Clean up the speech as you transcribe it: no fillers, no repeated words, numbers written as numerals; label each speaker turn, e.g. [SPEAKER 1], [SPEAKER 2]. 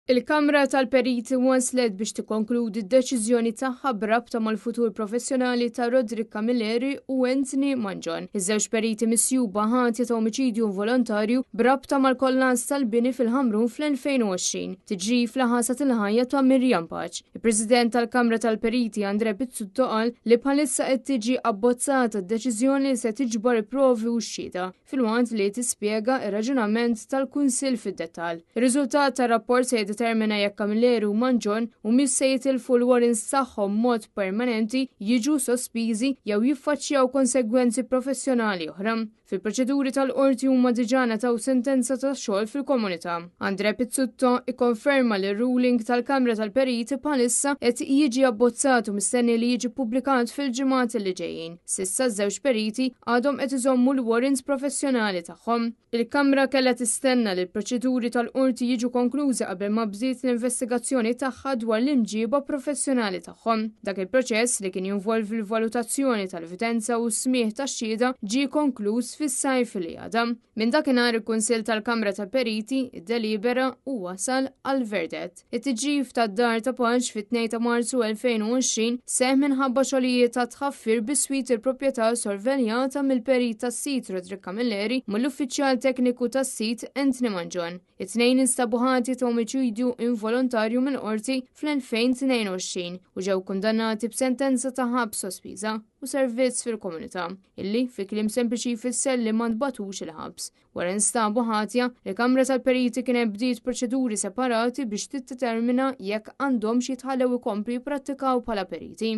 [SPEAKER 1] Il-Kamra tal-Periti waslet biex tikkonkludi d-deċiżjoni tagħha b'rabta mal-futur professjonali ta' Roderick Camilleri u Anthony Mangione. Iż-żewġ periti misjuba ħatja ta' omiċidju volontarju b'rabta mal-kollaż tal-bini fil-Ħamrun fl-2020. Tiġri fl-ħasat il-ħajja ta' Mirjam Paċ. Il-President tal-Kamra tal-Periti Andre Pizzutto qal li bħalissa qed tiġi abbozzata d-deċiżjoni li se tiġbor provi u xhieda fil-waqt li tispjega ir-raġunament tal-Kunsill fid-dettall. Ir-riżultat tar-rapport se determina jekk Camilleri u Mangione u mis se jitilfu l-warrants tagħhom mod permanenti jiġu sospiżi jew jiffaċċjaw konsegwenzi professjonali oħra. Fil-proċeduri tal-qorti huma diġà taw sentenza ta' xogħol fil-komunità. Andre Pizzutto ikkonferma li r-ruling tal-Kamra tal-Periti bħalissa qed jiġi abbozzat u mistenni li jiġi ppubblikat fil-ġimgħat li ġejjin. Sissa ż-żewġ periti għadhom qed iżommu l-warrants professjonali tagħhom. Il-Kamra kellha tistenna li l-proċeduri tal-qorti jiġu konklużi qabel ma bdiet l-investigazzjoni tagħha dwar l-imġiba professjonali tagħhom. Dak il-proċess li kien jinvolvi l-valutazzjoni tal-evidenza u smigħ tax-xhieda ġie konkluż fis-sajf li għadha. Minn dakinhar il-Kunsill tal-Kamra tal-Periti iddelibera u wasal għal verdett. It-tiġġif tad-Dar ta' Paċ fit-2 ta' Marzu 2020 seħħ minħabba xogħlijiet ta' tħaffir biswit il-proprjetà sorveljata mill-perit tas-sit Roderick Camilleri mill-uffiċjal tekniku tas-sit Anthony Mangione. It-tnejn instabu ħati ta' omiċidju involontarju mill-qorti fl-2022 u ġew kundannati b'sentenza ta' ħabs sospiża u servizz fil-komunità, illi fi kliem sempliċi jfisser li ma nbatux il-ħabs. Wara nstabu ħatja, il-Kamra tal-Periti kien bdiet proċeduri separati biex titdetermina jekk għandhom xi jitħallew ikomplu jipprattikaw bħala periti.